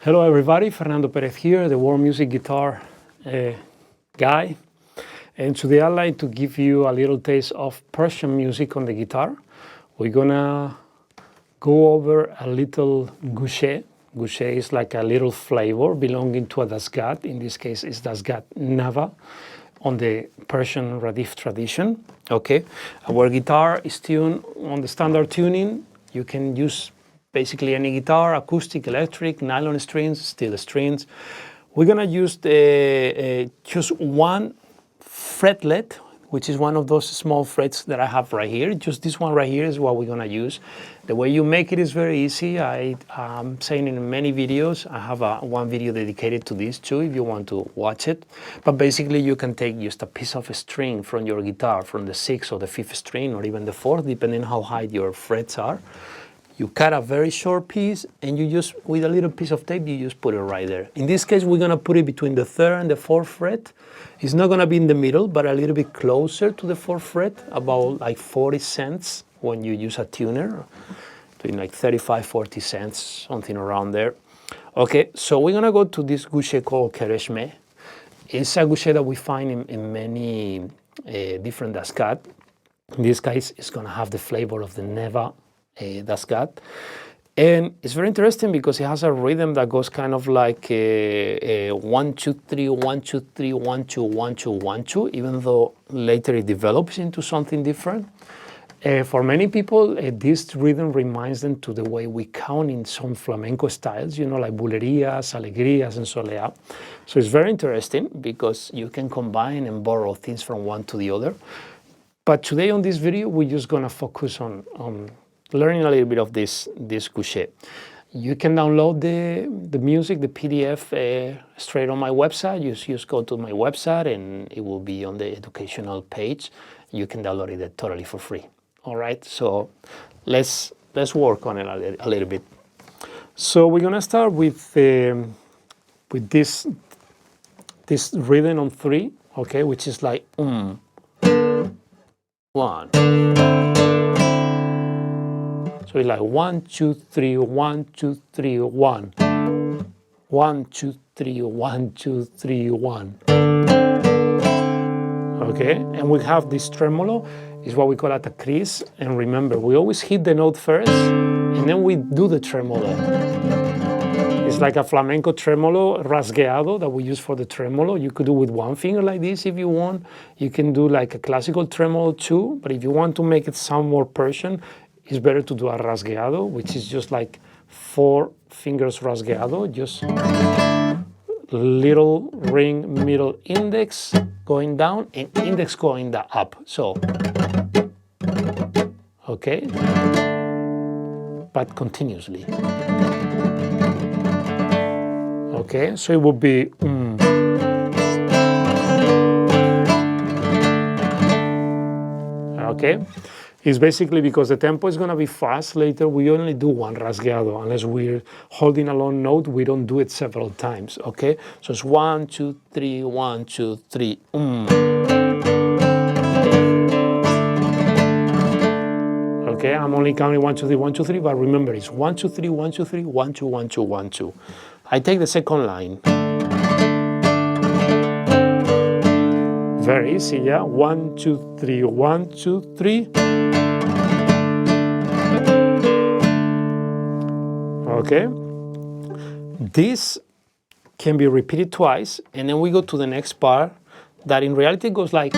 Hello everybody, Fernando Perez here, the world music guitar guy. And today I'd like to give you a little taste of Persian music on the guitar. We're gonna go over a little gusheh. Gusheh is like a little flavor belonging to a Dastgah. In this case, it's Dastgah Nava on the Persian Radif tradition. Okay, our guitar is tuned on the standard tuning. You can use basically any guitar, acoustic, electric, nylon strings, steel strings. We're gonna use just one fretlet, which is one of those small frets that I have right here. Just this one right here is what we're gonna use. The way you make it is very easy. I'm saying in many videos. I have one video dedicated to this too, if you want to watch it. But basically you can take just a piece of a string from your guitar, from the 6th or the 5th string, or even the 4th, depending how high your frets are. You cut a very short piece and you just, with a little piece of tape, you just put it right there. In this case, we're gonna put it between the 3rd and the 4th fret. It's not gonna be in the middle, but a little bit closer to the 4th fret, about like 40 cents when you use a tuner, between like 35, 40 cents, something around there. Okay, so we're gonna go to this gusheh called Kereshmeh. It's a gusheh that we find in many different Dastgah. In this case, it's gonna have the flavor of the Neva Dastgah, and it's very interesting because it has a rhythm that goes kind of like 1 2 3 1 2 3 1 2 1 2 1 2, even though later it develops into something different. For many people, this rhythm reminds them to the way we count in some flamenco styles, you know, like bulerías, alegrías, and soleá. So it's very interesting because you can combine and borrow things from one to the other. But today on this video, we're just gonna focus on learning a little bit of this gusheh. You can download the music, the PDF, straight on my website. You just go to my website and it will be on the educational page. You can download it totally for free. All right, so let's work on it a little bit. So we're gonna start with this rhythm on 3, okay, which is like 1. So it's like 1 2 3 1 2 3 1 1 2 3 1 2 3 1. Okay, and we have this tremolo, is what we call a crease. And remember, we always hit the note first, and then we do the tremolo. It's like a flamenco tremolo rasgueado that we use for the tremolo. You could do with one finger like this if you want. You can do like a classical tremolo too, but if you want to make it sound more Persian, it's better to do a rasgueado, which is just like 4 fingers rasgueado, just little ring, middle index going down and index going up. So, okay, but continuously. Okay, so it would be okay. It's basically because the tempo is going to be fast. Later, we only do one rasgueado. Unless we're holding a long note, we don't do it several times, okay? So it's 1 2 3 1 2 3 Okay, I'm only counting 1 2 3 1 2 3, but remember it's 1 2 3 1 2 3 1 2 1 2 1 2. I take the second line. Very easy, yeah? 1 2 3 1 2 3. Okay, this can be repeated twice, and then we go to the next part that in reality goes like,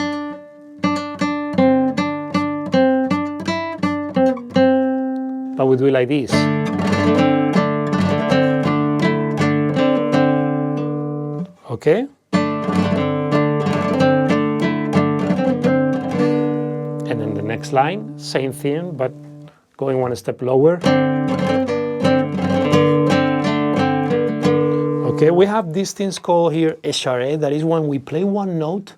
but we do it like this. Okay, and then the next line, same thing, but going one step lower. Okay, we have these things called here eshare. That is when we play one note,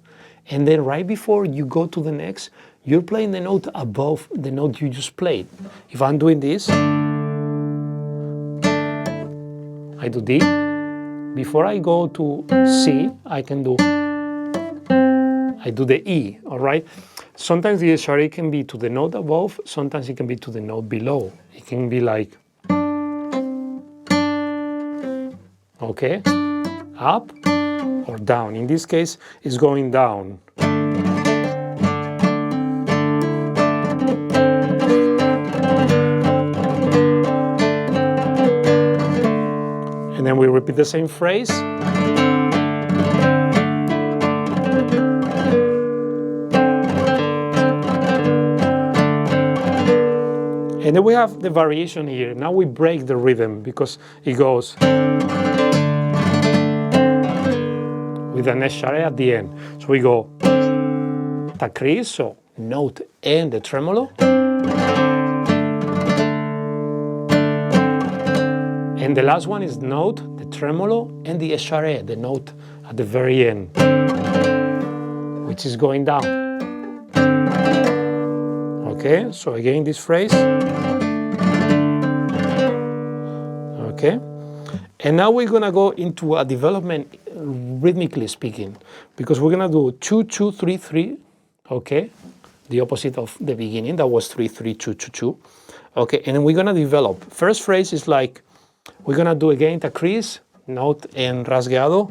and then right before you go to the next, you're playing the note above the note you just played. If I'm doing this, I do D. Before I go to C, I do the E, all right? Sometimes the eshare can be to the note above, sometimes it can be to the note below. It can be like, okay? Up or down. In this case, it's going down. And then we repeat the same phrase. And then we have the variation here. Now we break the rhythm because it goes with an eshare at the end. So we go takris, so note and the tremolo. And the last one is note, the tremolo, and the eshare, the note at the very end, which is going down. Okay, so again this phrase. Okay, and now we're gonna go into a development rhythmically speaking, because we're gonna do 2-2-3-3. Okay, the opposite of the beginning, that was 3-3-2-2-2. Okay, and then we're gonna develop. First phrase is like, we're gonna do again takris, note and rasgado.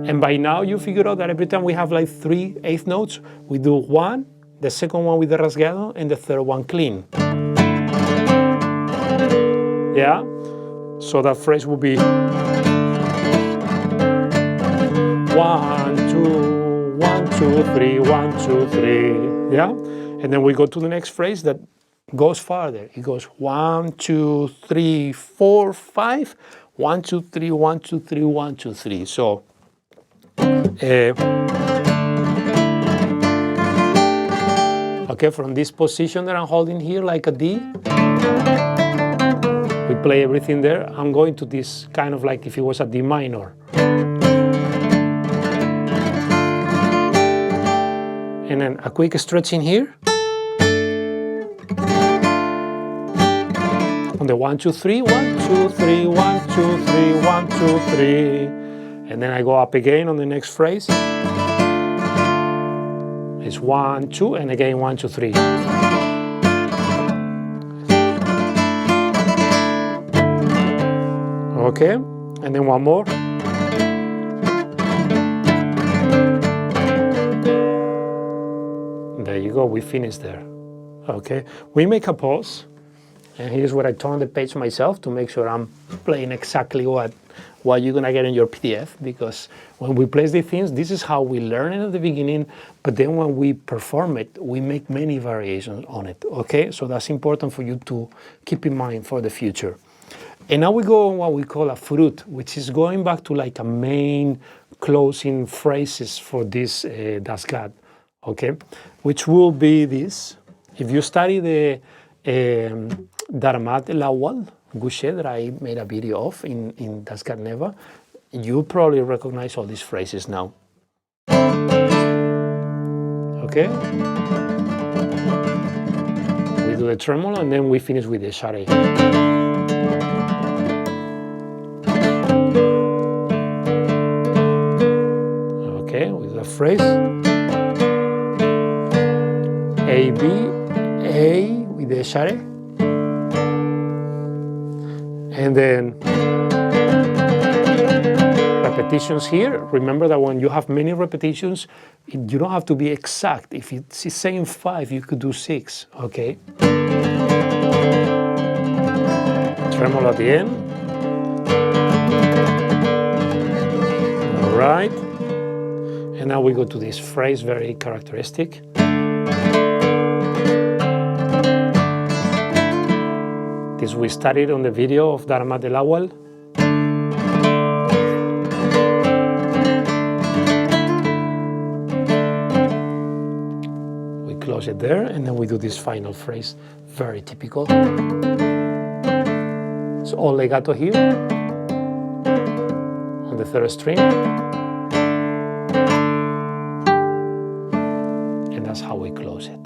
And by now you figure out that every time we have like 3 eighth notes, we do one, the second one with the rasgado, and the third one clean. Yeah? So that phrase will be 1, 2, 1, 2, 3, 1, 2, 3. Yeah? And then we go to the next phrase that goes farther. It goes 1, 2, 3, 4, 5. 1, 2, 3, 1, 2, 3, 1, 2, 3. So okay, from this position that I'm holding here like a D, we play everything there. I'm going to this kind of like if it was a D minor. And then a quick stretching here. On the 1, 2, 3, 1, 2, 3, 1, 2, 3, 1, 2, 3. And then I go up again on the next phrase. It's 1, 2, and again 1, 2, 3. Okay, and then one more. There you go, we finished there. Okay, we make a pause. And here's where I turn the page myself to make sure I'm playing exactly what you're gonna get in your PDF, because when we place the things, this is how we learn it at the beginning, but then when we perform it, we make many variations on it, okay? So that's important for you to keep in mind for the future. And now we go on what we call a fruit, which is going back to like a main closing phrases for this Dastgah, okay? Which will be this. If you study the Darâmad-e gusheh that I made a video of in Dastgah Nava, you probably recognize all these phrases now. Okay? We do the tremolo and then we finish with the share. Okay, with the phrase A, B, A with the share. And then repetitions here. Remember that when you have many repetitions, you don't have to be exact. If it's saying 5, you could do 6, okay? Tremolo at the end. All right. And now we go to this phrase, very characteristic. This we studied on the video of Darâmad-e. We close it there, and then we do this final phrase, very typical. It's all legato here, on the 3rd string. And that's how we close it.